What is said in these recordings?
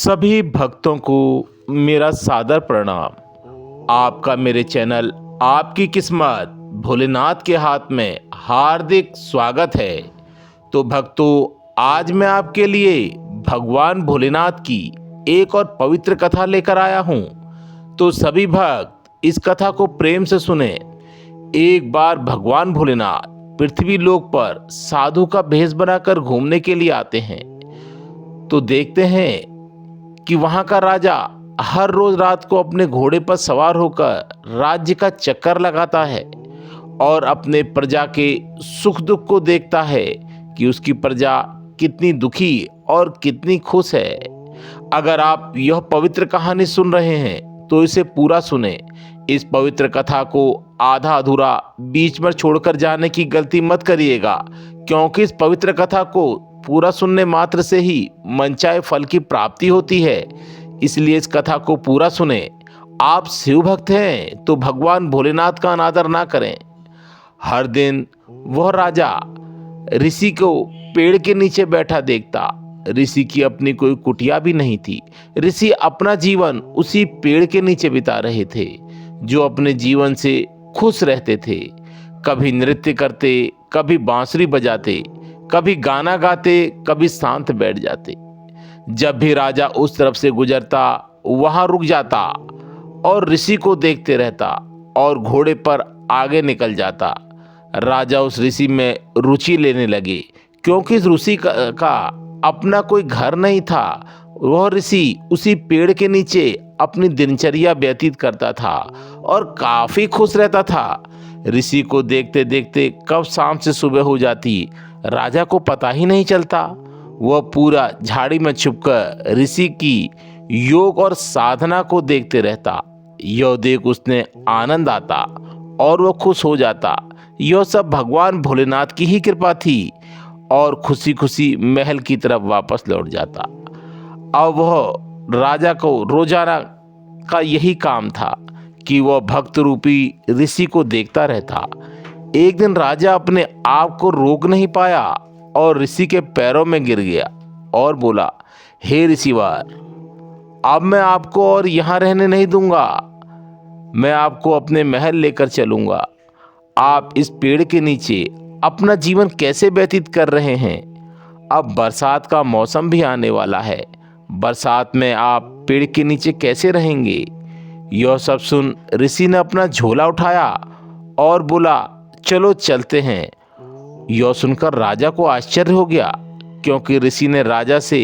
सभी भक्तों को मेरा सादर प्रणाम। आपका मेरे चैनल आपकी किस्मत भोलेनाथ के हाथ में हार्दिक स्वागत है। तो भक्तों, आज मैं आपके लिए भगवान भोलेनाथ की एक और पवित्र कथा लेकर आया हूं। तो सभी भक्त इस कथा को प्रेम से सुने। एक बार भगवान भोलेनाथ पृथ्वी लोक पर साधु का भेष बनाकर घूमने के लिए आते हैं। तो देखते हैं कि वहां का राजा हर रोज रात को अपने घोड़े पर सवार होकर राज्य का चक्कर लगाता है और अपने प्रजा के सुख दुख को देखता है कि उसकी प्रजा कितनी दुखी और कितनी खुश है। अगर आप यह पवित्र कहानी सुन रहे हैं तो इसे पूरा सुने। इस पवित्र कथा को आधा अधूरा बीच में छोड़कर जाने की गलती मत करिएगा, क्योंकि इस पवित्र कथा को पूरा सुनने मात्र से ही मनचाहे फल की प्राप्ति होती है। इसलिए इस कथा को पूरा सुने। आप शिव भक्त हैं तो भगवान भोलेनाथ का अनादर ना करें। हर दिन वह राजा ऋषि को पेड़ के नीचे बैठा देखता। ऋषि की अपनी कोई कुटिया भी नहीं थी। ऋषि अपना जीवन उसी पेड़ के नीचे बिता रहे थे, जो अपने जीवन से खुश रहते थे। कभी नृत्य करते, कभी बांसुरी बजाते, कभी गाना गाते, कभी शांत बैठ जाते। जब भी राजा उस तरफ से गुजरता वहां रुक जाता और ऋषि को देखते रहता और घोड़े पर आगे निकल जाता। राजा उस ऋषि में रुचि लेने लगे, क्योंकि इस ऋषि का अपना कोई घर नहीं था। वह ऋषि उसी पेड़ के नीचे अपनी दिनचर्या व्यतीत करता था और काफी खुश रहता था। ऋषि को देखते देखते कब शाम से सुबह हो जाती, राजा को पता ही नहीं चलता। वह पूरा झाड़ी में छुपकर ऋषि की योग और साधना को देखते रहता। यह देख उसने आनंद आता और वह खुश हो जाता। यह सब भगवान भोलेनाथ की ही कृपा थी और खुशी खुशी महल की तरफ वापस लौट जाता। अब वह राजा को रोजाना का यही काम था कि वह भक्त रूपी ऋषि को देखता रहता। एक दिन राजा अपने आप को रोक नहीं पाया और ऋषि के पैरों में गिर गया और बोला, हे ऋषिवर, अब मैं आपको और यहाँ रहने नहीं दूंगा। मैं आपको अपने महल लेकर चलूंगा। आप इस पेड़ के नीचे अपना जीवन कैसे व्यतीत कर रहे हैं? अब बरसात का मौसम भी आने वाला है। बरसात में आप पेड़ के नीचे कैसे रहेंगे? यह सब सुन ऋषि ने अपना झोला उठाया और बोला, चलो चलते हैं। यह सुनकर राजा को आश्चर्य हो गया, क्योंकि ऋषि ने राजा से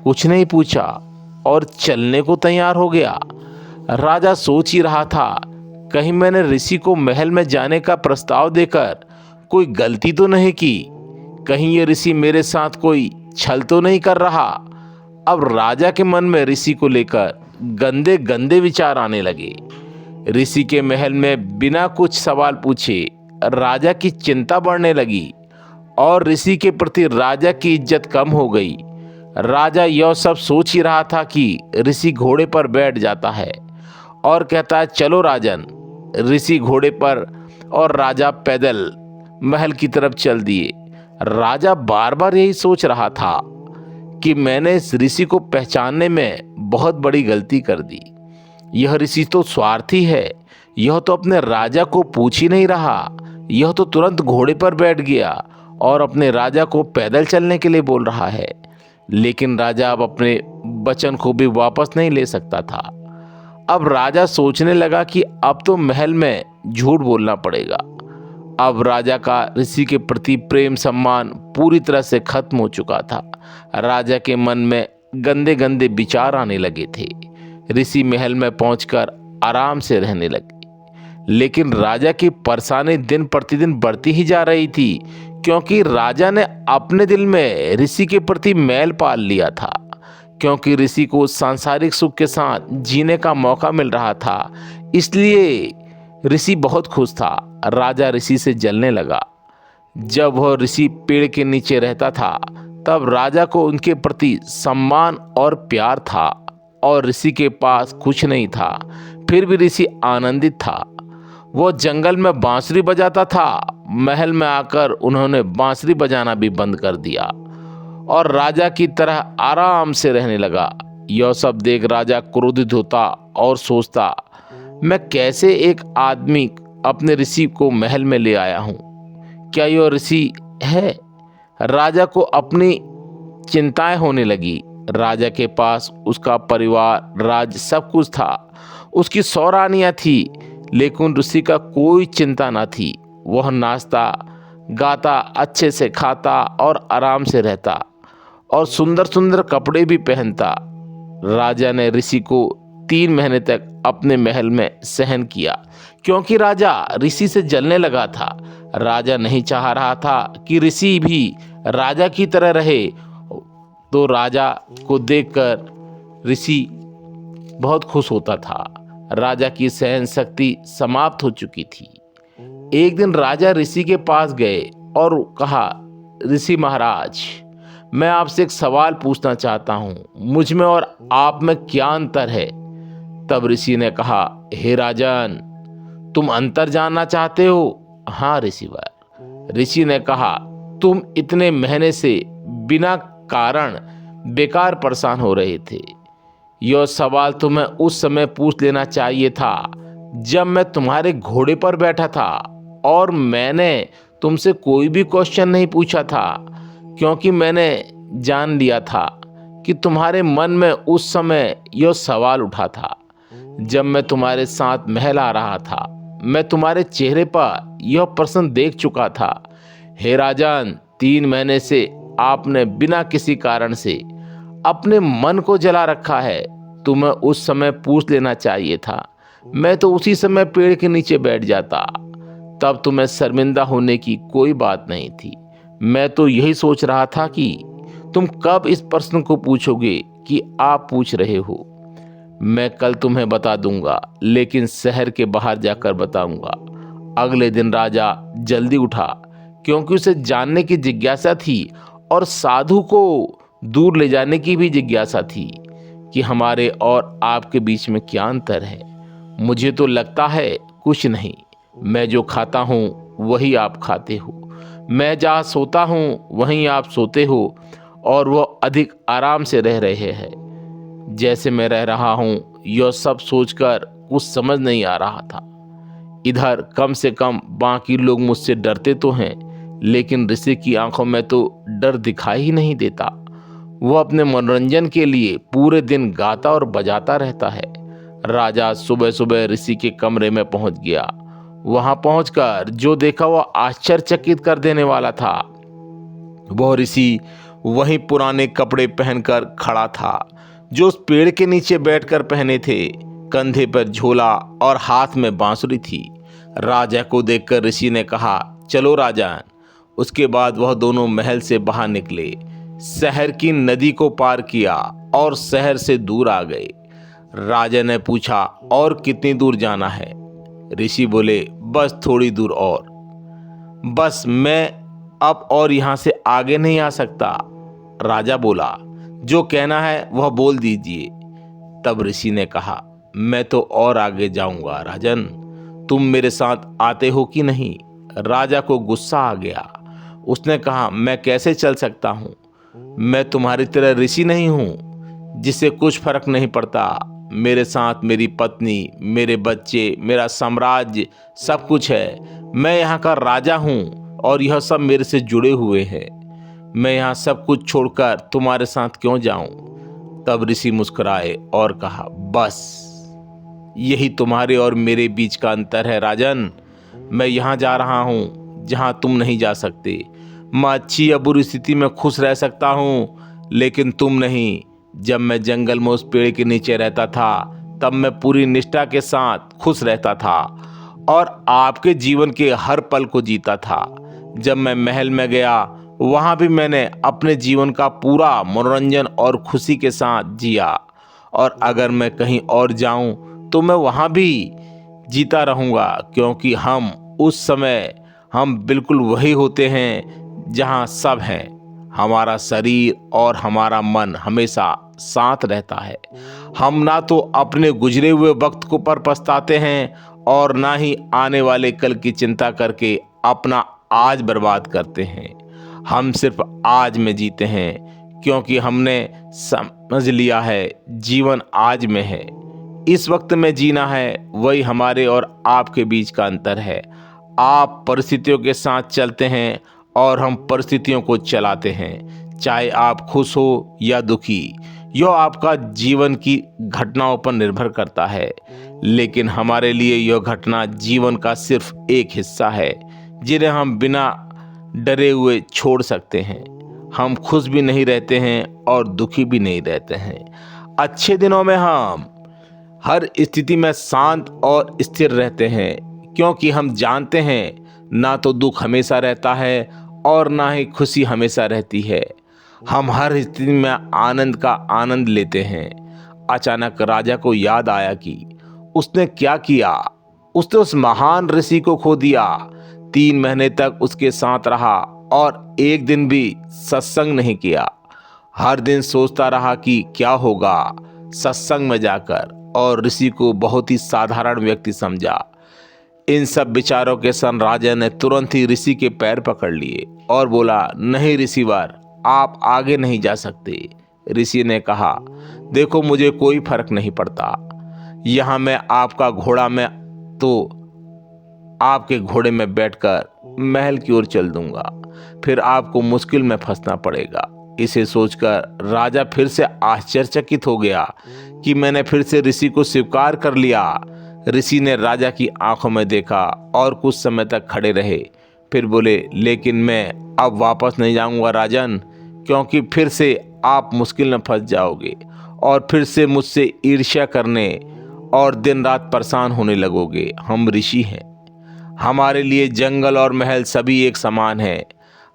कुछ नहीं पूछा और चलने को तैयार हो गया। राजा सोच ही रहा था, कहीं मैंने ऋषि को महल में जाने का प्रस्ताव देकर कोई गलती तो नहीं की? कहीं ये ऋषि मेरे साथ कोई छल तो नहीं कर रहा? अब राजा के मन में ऋषि को लेकर गंदे गंदे विचार आने लगे। ऋषि के महल में बिना कुछ सवाल पूछे राजा की चिंता बढ़ने लगी और ऋषि के प्रति राजा की इज्जत कम हो गई। राजा यह सब सोच ही रहा था कि ऋषि घोड़े पर बैठ जाता है और कहता है, चलो राजन। ऋषि घोड़े पर और राजा पैदल महल की तरफ चल दिए। राजा बार बार यही सोच रहा था कि मैंने इस ऋषि को पहचानने में बहुत बड़ी गलती कर दी। यह ऋषि तो स्वार्थी है। यह तो अपने राजा को पूछ ही नहीं रहा। यह तो तुरंत घोड़े पर बैठ गया और अपने राजा को पैदल चलने के लिए बोल रहा है। लेकिन राजा अब अपने वचन को भी वापस नहीं ले सकता था। अब राजा सोचने लगा कि अब तो महल में झूठ बोलना पड़ेगा। अब राजा का ऋषि के प्रति प्रेम सम्मान पूरी तरह से खत्म हो चुका था। राजा के मन में गंदे गंदे विचार आने लगे थे। ऋषि महल में पहुंचकर आराम से रहने लगे। लेकिन राजा की परेशानी दिन प्रतिदिन बढ़ती ही जा रही थी, क्योंकि राजा ने अपने दिल में ऋषि के प्रति मैल पाल लिया था। क्योंकि ऋषि को सांसारिक सुख के साथ जीने का मौका मिल रहा था, इसलिए ऋषि बहुत खुश था। राजा ऋषि से जलने लगा। जब वह ऋषि पेड़ के नीचे रहता था, तब राजा को उनके प्रति सम्मान और प्यार था और ऋषि के पास कुछ नहीं था, फिर भी ऋषि आनंदित था। वो जंगल में बांसुरी बजाता था। महल में आकर उन्होंने बांसुरी बजाना भी बंद कर दिया और राजा की तरह आराम से रहने लगा। यह सब देख राजा क्रोधित होता और सोचता, मैं कैसे एक आदमी अपने ऋषि को महल में ले आया हूँ? क्या यह ऋषि है? राजा को अपनी चिंताएं होने लगी। राजा के पास उसका परिवार, राज्य, सब कुछ था। उसकी 100 रानियां थी, लेकिन ऋषि का कोई चिंता न थी। वह नाचता गाता, अच्छे से खाता और आराम से रहता और सुंदर सुंदर कपड़े भी पहनता। राजा ने ऋषि को 3 महीने तक अपने महल में सहन किया, क्योंकि राजा ऋषि से जलने लगा था। राजा नहीं चाह रहा था कि ऋषि भी राजा की तरह रहे। तो राजा को देखकर ऋषि बहुत खुश होता था। राजा की सहन शक्ति समाप्त हो चुकी थी। एक दिन राजा ऋषि के पास गए और कहा, ऋषि महाराज, मैं आपसे एक सवाल पूछना चाहता हूँ। मुझ में और आप में क्या अंतर है? तब ऋषि ने कहा, हे राजन, तुम अंतर जानना चाहते हो? हाँ ऋषिवर। ऋषि ने कहा, तुम इतने महीने से बिना कारण बेकार परेशान हो रहे थे। यह सवाल तुम्हें उस समय पूछ लेना चाहिए था जब मैं तुम्हारे घोड़े पर बैठा था और मैंने तुमसे कोई भी क्वेश्चन नहीं पूछा था, क्योंकि मैंने जान लिया था कि तुम्हारे मन में उस समय यह सवाल उठा था। जब मैं तुम्हारे साथ महल आ रहा था, मैं तुम्हारे चेहरे पर यह प्रश्न देख चुका था। हे राजन, 3 महीने से आपने बिना किसी कारण से अपने मन को जला रखा है। तुम्हें उस समय पूछ लेना चाहिए था। मैं तो उसी समय पेड़ के नीचे बैठ जाता। तब तुम्हें शर्मिंदा होने की कोई बात नहीं थी। मैं तो यही सोच रहा था कि तुम कब इस प्रश्न को पूछोगे कि आप पूछ रहे हो। मैं कल तुम्हें बता दूंगा, लेकिन शहर के बाहर जाकर बताऊंगा। अगले दिन राजा जल्दी उठा, क्योंकि उसे जानने की जिज्ञासा थी और साधु को दूर ले जाने की भी जिज्ञासा थी कि हमारे और आपके बीच में क्या अंतर है। मुझे तो लगता है कुछ नहीं। मैं जो खाता हूँ वही आप खाते हो, मैं जहाँ सोता हूँ वहीं आप सोते हो, और वो अधिक आराम से रह रहे हैं जैसे मैं रह रहा हूँ। यह सब सोचकर कुछ समझ नहीं आ रहा था। इधर कम से कम बाकी लोग मुझसे डरते तो हैं, लेकिन ऋषि की आंखों में तो डर दिखाई ही नहीं देता। वह अपने मनोरंजन के लिए पूरे दिन गाता और बजाता रहता है। राजा सुबह सुबह ऋषि के कमरे में पहुंच गया। वहां पहुंचकर जो देखा वह आश्चर्यचकित कर देने वाला था। वह ऋषि वही पुराने कपड़े पहनकर खड़ा था जो उस पेड़ के नीचे बैठकर पहने थे। कंधे पर झोला और हाथ में बांसुरी थी। राजा को देखकर ऋषि ने कहा, चलो राजन। उसके बाद वह दोनों महल से बाहर निकले, शहर की नदी को पार किया और शहर से दूर आ गए। राजा ने पूछा, और कितनी दूर जाना है? ऋषि बोले, बस थोड़ी दूर और। बस, मैं अब और यहाँ से आगे नहीं आ सकता। राजा बोला, जो कहना है वह बोल दीजिए। तब ऋषि ने कहा, मैं तो और आगे जाऊंगा राजन, तुम मेरे साथ आते हो कि नहीं? राजा को गुस्सा आ गया। उसने कहा, मैं कैसे चल सकता हूँ? मैं तुम्हारी तरह ऋषि नहीं हूँ जिससे कुछ फर्क नहीं पड़ता। मेरे साथ मेरी पत्नी, मेरे बच्चे, मेरा साम्राज्य, सब कुछ है। मैं यहाँ का राजा हूँ और यह सब मेरे से जुड़े हुए हैं। मैं यहाँ सब कुछ छोड़कर तुम्हारे साथ क्यों जाऊं? तब ऋषि मुस्कुराए और कहा, बस यही तुम्हारे और मेरे बीच का अंतर है राजन। मैं यहाँ जा रहा हूँ जहाँ तुम नहीं जा सकते। मैं अच्छी या बुरी स्थिति में खुश रह सकता हूँ, लेकिन तुम नहीं। जब मैं जंगल में उस पेड़ के नीचे रहता था तब मैं पूरी निष्ठा के साथ खुश रहता था और आपके जीवन के हर पल को जीता था। जब मैं महल में गया वहाँ भी मैंने अपने जीवन का पूरा मनोरंजन और खुशी के साथ जिया, और अगर मैं कहीं और जाऊं तो मैं वहाँ भी जीता रहूँगा, क्योंकि उस समय हम बिल्कुल वही होते हैं जहाँ सब हैं। हमारा शरीर और हमारा मन हमेशा साथ रहता है। हम ना तो अपने गुजरे हुए वक्त को पर पछताते हैं और ना ही आने वाले कल की चिंता करके अपना आज बर्बाद करते हैं। हम सिर्फ आज में जीते हैं, क्योंकि हमने समझ लिया है जीवन आज में है, इस वक्त में जीना है, वही हमारे और आपके बीच का अंतर है। आप परिस्थितियों के साथ चलते हैं और हम परिस्थितियों को चलाते हैं। चाहे आप खुश हो या दुखी, यह आपका जीवन की घटनाओं पर निर्भर करता है, लेकिन हमारे लिए यह घटना जीवन का सिर्फ एक हिस्सा है जिन्हें हम बिना डरे हुए छोड़ सकते हैं। हम खुश भी नहीं रहते हैं और दुखी भी नहीं रहते हैं। अच्छे दिनों में हम हर स्थिति में शांत और स्थिर रहते हैं, क्योंकि हम जानते हैं ना तो दुख हमेशा रहता है और ना ही खुशी हमेशा रहती है। हम हर स्थिति में आनंद का आनंद लेते हैं। अचानक राजा को याद आया कि उसने क्या किया। उसने उस महान ऋषि को खो दिया। 3 महीने तक उसके साथ रहा और एक दिन भी सत्संग नहीं किया। हर दिन सोचता रहा कि क्या होगा सत्संग में जाकर, और ऋषि को बहुत ही साधारण व्यक्ति समझा। इन सब विचारों के संग राजा ने तुरंत ही ऋषि के पैर पकड़ लिए और बोला, नहीं ऋषिवर, आप आगे नहीं जा सकते। ऋषि ने कहा, देखो मुझे कोई फर्क नहीं पड़ता, यहाँ मैं आपका घोड़ा में तो आपके घोड़े में बैठकर महल की ओर चल दूंगा, फिर आपको मुश्किल में फंसना पड़ेगा। इसे सोचकर राजा फिर से आश्चर्यचकित हो गया कि मैंने फिर से ऋषि को स्वीकार कर लिया। ऋषि ने राजा की आंखों में देखा और कुछ समय तक खड़े रहे, फिर बोले, लेकिन मैं अब वापस नहीं जाऊंगा राजन, क्योंकि फिर से आप मुश्किल में फंस जाओगे और फिर से मुझसे ईर्ष्या करने और दिन रात परेशान होने लगोगे। हम ऋषि हैं, हमारे लिए जंगल और महल सभी एक समान है।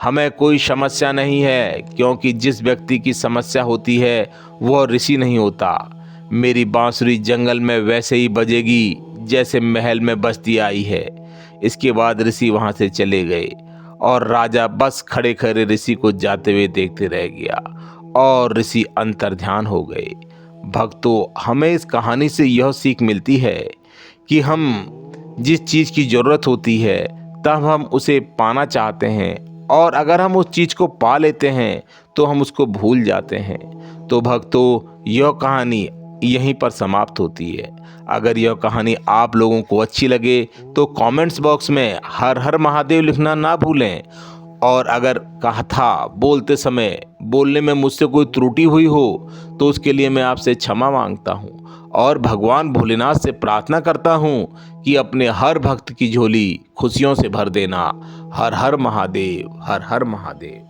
हमें कोई समस्या नहीं है, क्योंकि जिस व्यक्ति की समस्या होती है वह ऋषि नहीं होता। मेरी बांसुरी जंगल में वैसे ही बजेगी जैसे महल में बजती आई है। इसके बाद ऋषि वहां से चले गए और राजा बस खड़े खड़े ऋषि को जाते हुए देखते रह गया और ऋषि अंतर्ध्यान हो गए। भक्तों, हमें इस कहानी से यह सीख मिलती है कि हम जिस चीज़ की ज़रूरत होती है तब हम उसे पाना चाहते हैं, और अगर हम उस चीज़ को पा लेते हैं तो हम उसको भूल जाते हैं। तो भक्तों, यह कहानी यहीं पर समाप्त होती है। अगर यह कहानी आप लोगों को अच्छी लगे तो कमेंट्स बॉक्स में हर हर महादेव लिखना ना भूलें, और अगर कथा बोलते समय बोलने में मुझसे कोई त्रुटि हुई हो तो उसके लिए मैं आपसे क्षमा मांगता हूँ और भगवान भोलेनाथ से प्रार्थना करता हूँ कि अपने हर भक्त की झोली खुशियों से भर देना। हर हर महादेव, हर हर महादेव।